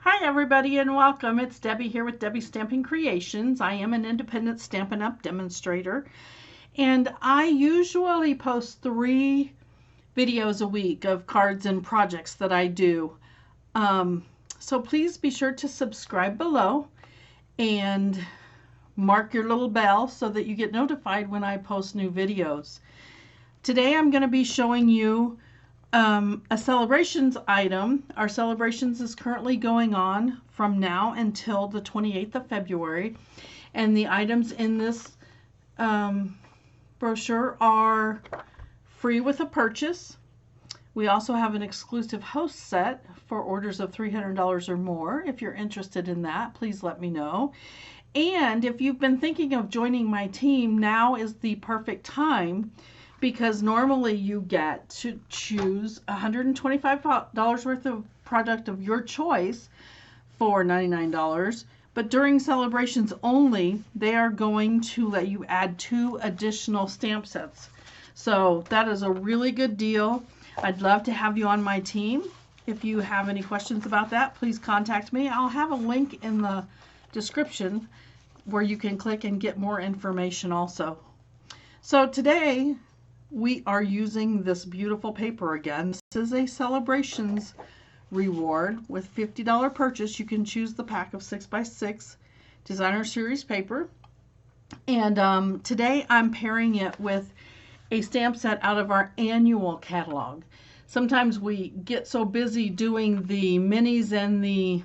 Hi everybody and welcome. It's Debbie here with Debbie Stamping Creations. I am an independent Stampin' Up! Demonstrator, and I usually post 3 videos a week of cards and projects that I do. So please be sure to subscribe below and mark your little bell so that you get notified when I post new videos. Today I'm going to be showing you a celebrations item. Our celebrations is currently going on from now until the 28th of February, and the items in this brochure are free with a purchase. We also have an exclusive host set for orders of $300 or more. If you're interested in that, please let me know. And if you've been thinking of joining my team, now is the perfect time, because normally you get to choose $125 worth of product of your choice for $99, but during celebrations only, they are going to let you add 2 additional stamp sets. So that is a really good deal. I'd love to have you on my team. If you have any questions about that, please contact me. I'll have a link in the description where you can click and get more information also. So today, we are using this beautiful paper again. This is a celebrations reward with $50 purchase. You can choose the pack of 6x6 designer series paper. And today I'm pairing it with a stamp set out of our annual catalog. Sometimes we get so busy doing the minis and the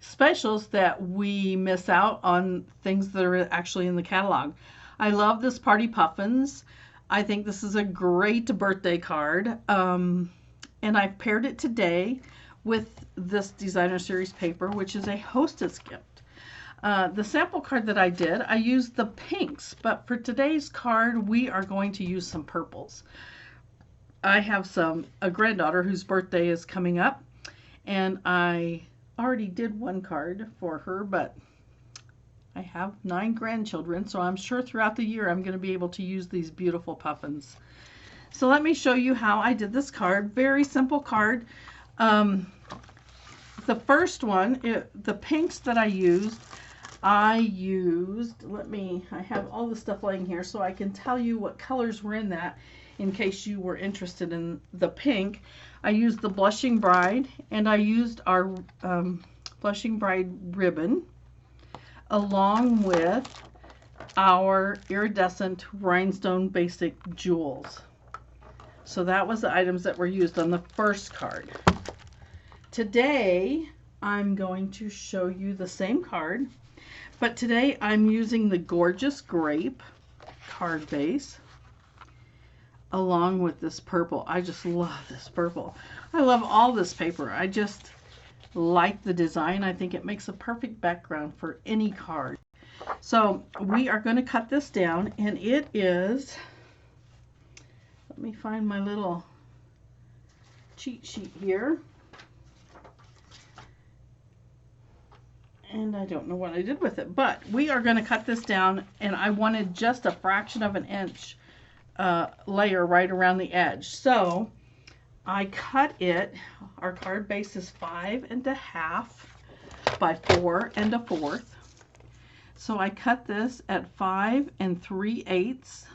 specials that we miss out on things that are actually in the catalog. I love this Party Puffins. I think this is a great birthday card. And I've paired it today with this designer series paper, which is a hostess gift. The sample card that I did, I used the pinks, but for today's card, we are going to use some purples. I have a granddaughter whose birthday is coming up, and I already did one card for her, but I have 9 grandchildren, so I'm sure throughout the year I'm going to be able to use these beautiful puffins. So let me show you how I did this card. Very simple card. The first one, the pinks that I used, I have all the stuff laying here so I can tell you what colors were in that in case you were interested in the pink. I used the Blushing Bride, and I used our Blushing Bride ribbon, along with our iridescent rhinestone basic jewels. So that was the items that were used on the first card. Today I'm going to show you the same card, but today I'm using the Gorgeous Grape card base along with this purple. I just love this purple. I love all this paper. I just like the design. I think it makes a perfect background for any card. So we are going to cut this down, and it is, let me find my little cheat sheet here, and I don't know what I did with it, but we are going to cut this down, and I wanted just a fraction of an inch layer right around the edge. So I cut it, our card base is 5 1/2 by 4 1/4. So I cut this at 5 3/8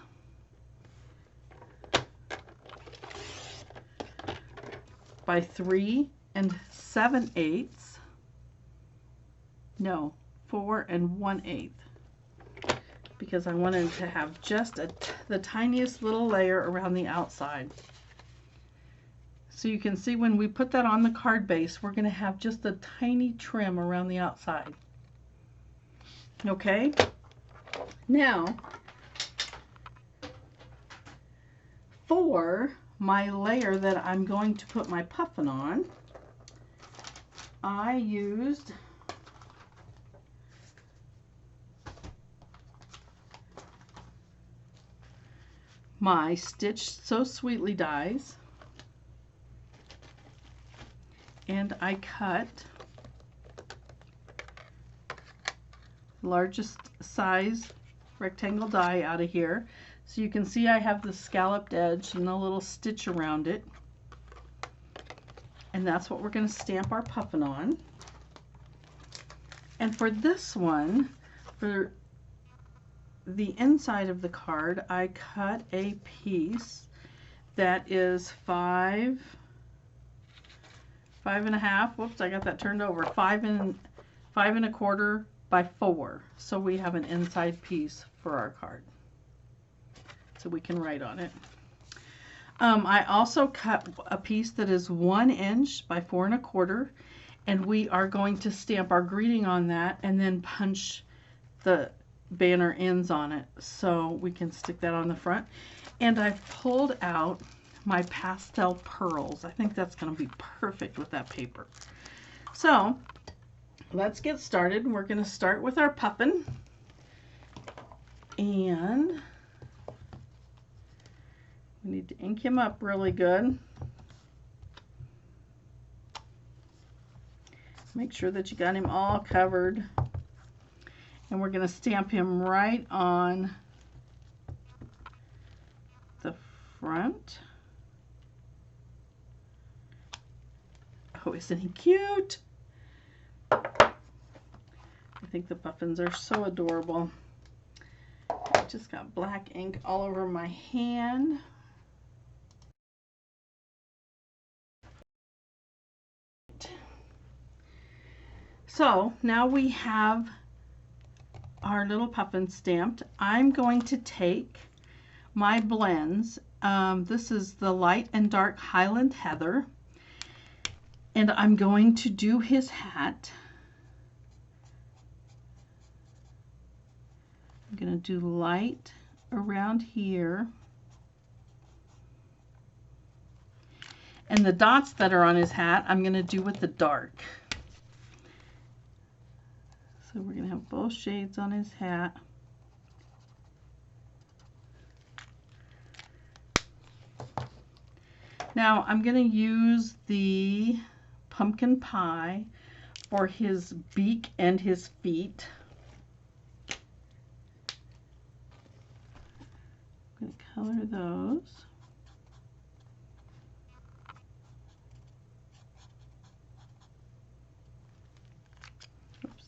by 3 7/8. No, 4 1/8. Because I wanted to have just the tiniest little layer around the outside. So you can see when we put that on the card base, we're going to have just a tiny trim around the outside. Okay? Now, for my layer that I'm going to put my puffin on, I used my Stitch So Sweetly dies, and I cut largest size rectangle die out of here. So you can see I have the scalloped edge and a little stitch around it. And that's what we're going to stamp our puffin on. And for this one, for the inside of the card, I cut a piece that is 5.5. Whoops, I got that turned over. 5.25 by 4. So we have an inside piece for our card, so we can write on it. I also cut a piece that is 1 inch by 4.25, and we are going to stamp our greeting on that and then punch the banner ends on it so we can stick that on the front. And I've pulled out my pastel pearls. I think that's going to be perfect with that paper. So let's get started. We're going to start with our puffin, and we need to ink him up really good. Make sure that you got him all covered. And we're going to stamp him right on the front. Oh, isn't he cute? I think the puffins are so adorable. I just got black ink all over my hand. So now we have our little puffin stamped. I'm going to take my blends. This is the light and dark Highland Heather, and I'm going to do his hat. I'm going to do light around here, and the dots that are on his hat I'm going to do with the dark. So we're going to have both shades on his hat. Now I'm going to use the pumpkin pie for his beak and his feet. I'm going to color those.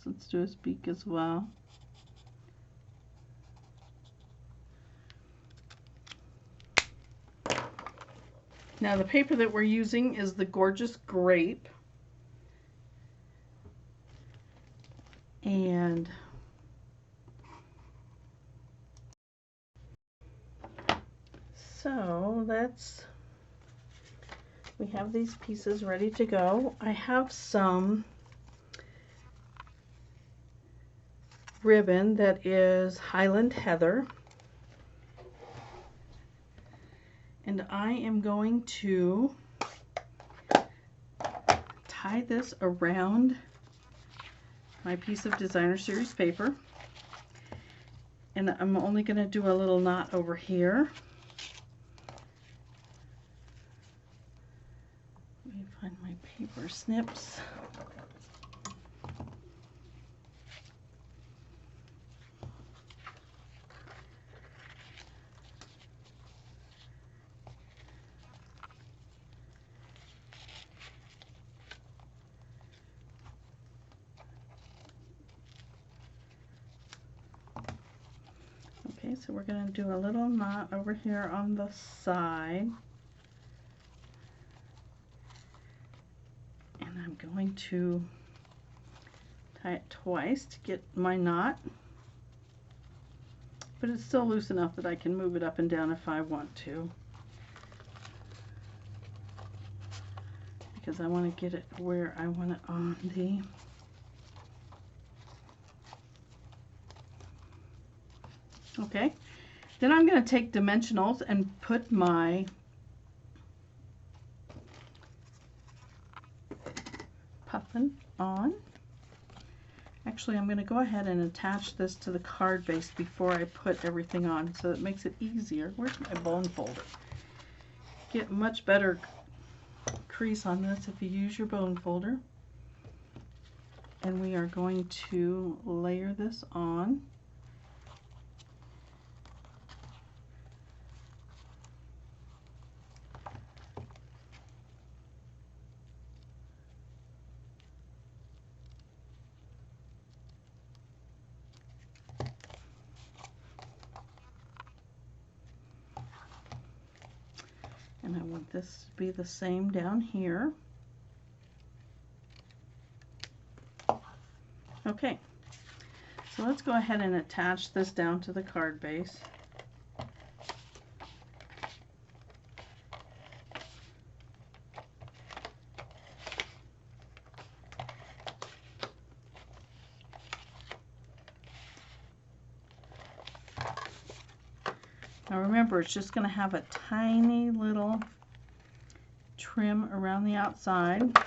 Let's do his beak as well. Now the paper that we're using is the Gorgeous Grape. And so we have these pieces ready to go. I have some ribbon that is Highland Heather, and I am going to tie this around my piece of Designer Series paper, and I'm only going to do a little knot over here. Let me find my paper snips. Okay, so we're going to do a little knot over here on the side. And I'm going to tie it twice to get my knot. But it's still loose enough that I can move it up and down if I want to. Because I want to get it where I want it on the okay. Then I'm going to take dimensionals and put my puffin on. Actually, I'm going to go ahead and attach this to the card base before I put everything on, so it makes it easier. Where's my bone folder? Get much better crease on this if you use your bone folder. And we are going to layer this on. And I want this to be the same down here. Okay, so let's go ahead and attach this down to the card base. Now remember, it's just going to have a tiny little trim around the outside.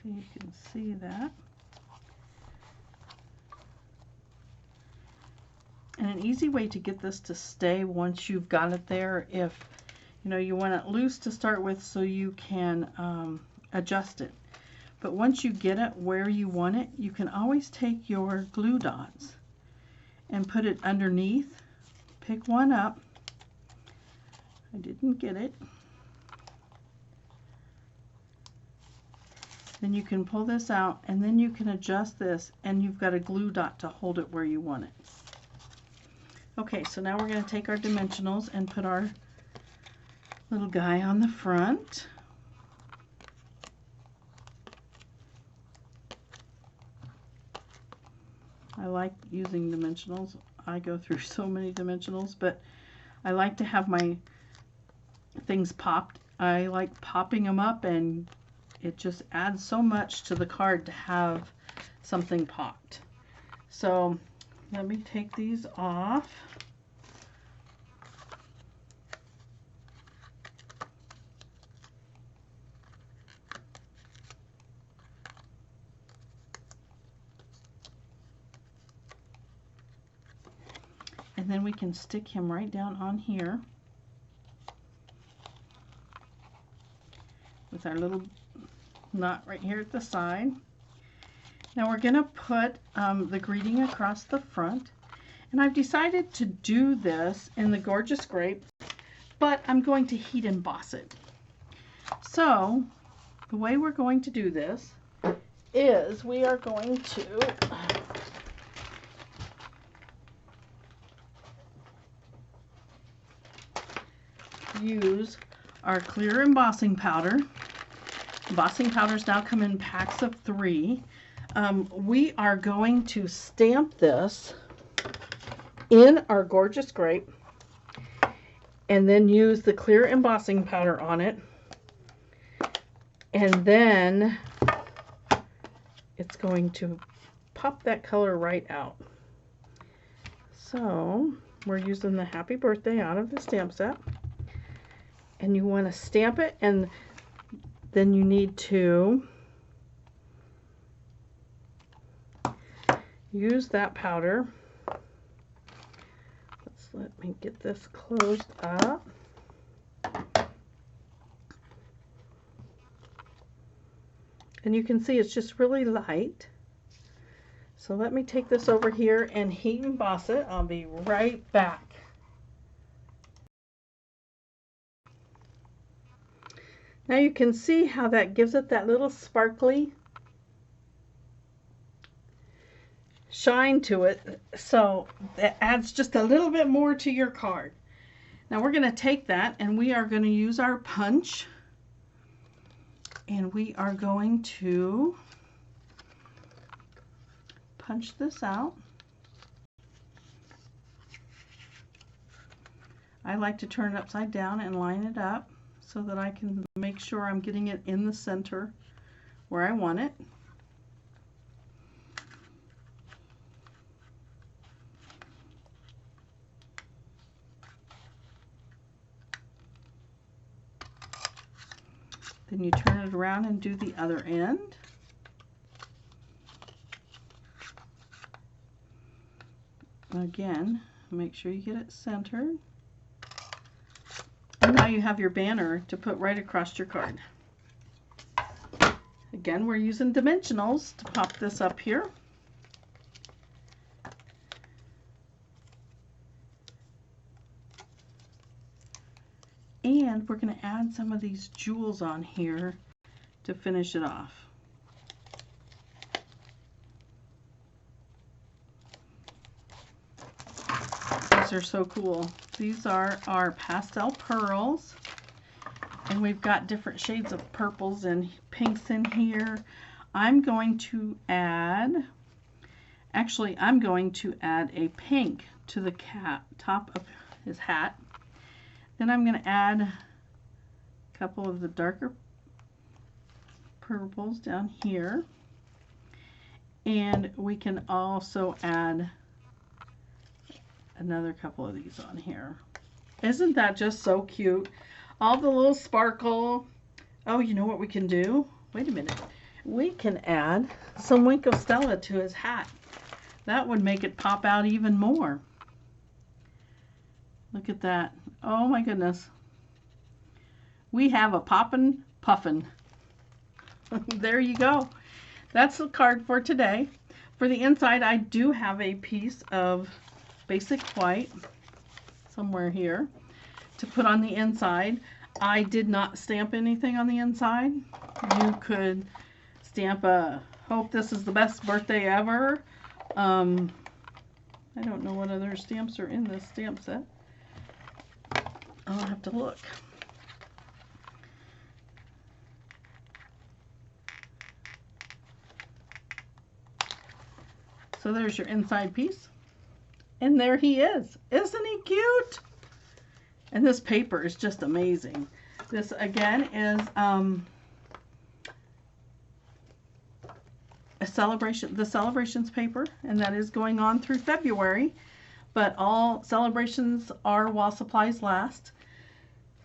So you can see that. And an easy way to get this to stay once you've got it there, if you want it loose to start with so you can adjust it. But once you get it where you want it, you can always take your glue dots and put it underneath. Pick one up. I didn't get it. Then you can pull this out, and then you can adjust this, and you've got a glue dot to hold it where you want it. Okay, so now we're going to take our dimensionals and put our little guy on the front. I like using dimensionals. I go through so many dimensionals, but I like to have my things popped. I like popping them up, and it just adds so much to the card to have something popped. So let me take these off. And then we can stick him right down on here with our little knot right here at the side. Now we're going to put the greeting across the front. And I've decided to do this in the Gorgeous Grape, but I'm going to heat emboss it. So the way we're going to do this is we are going to use our clear embossing powder. Embossing powders now come in packs of 3. We are going to stamp this in our Gorgeous Grape and then use the clear embossing powder on it, and then it's going to pop that color right out. So we're using the Happy Birthday out of the stamp set, and you want to stamp it, and then you need to use that powder. Let me get this closed up. And you can see it's just really light. So let me take this over here and heat emboss it. I'll be right back. Now you can see how that gives it that little sparkly shine to it, so that adds just a little bit more to your card. Now we're going to take that and we are going to use our punch, and we are going to punch this out. I like to turn it upside down and line it up so that I can make sure I'm getting it in the center where I want it. Then you turn it around and do the other end. Again, make sure you get it centered. And now you have your banner to put right across your card. Again, we're using dimensionals to pop this up here. And we're going to add some of these jewels on here to finish it off. These are so cool. These are our pastel pearls. And we've got different shades of purples and pinks in here. I'm going to add a pink to the top of his hat. Then I'm going to add a couple of the darker purples down here. And we can also add another couple of these on here. Isn't that just so cute? All the little sparkle. Oh, you know what we can do? Wait a minute. We can add some Wink of Stella to his hat. That would make it pop out even more. Look at that. Oh my goodness. We have a poppin' puffin. There you go. That's the card for today. For the inside, I do have a piece of basic white somewhere here to put on the inside. I did not stamp anything on the inside. You could stamp a hope this is the best birthday ever. I don't know what other stamps are in this stamp set. I'll have to look. So there's your inside piece. And there he is. Isn't he cute? And this paper is just amazing. This again is the Celebrations paper, and that is going on through February. But all celebrations are while supplies last.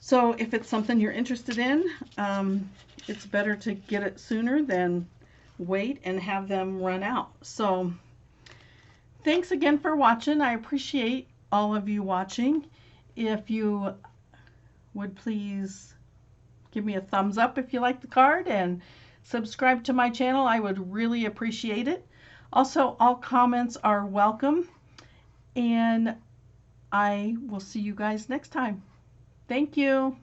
So if it's something you're interested in, it's better to get it sooner than wait and have them run out. So thanks again for watching. I appreciate all of you watching. If you would please give me a thumbs up if you like the card and subscribe to my channel, I would really appreciate it. Also, all comments are welcome, and I will see you guys next time. Thank you.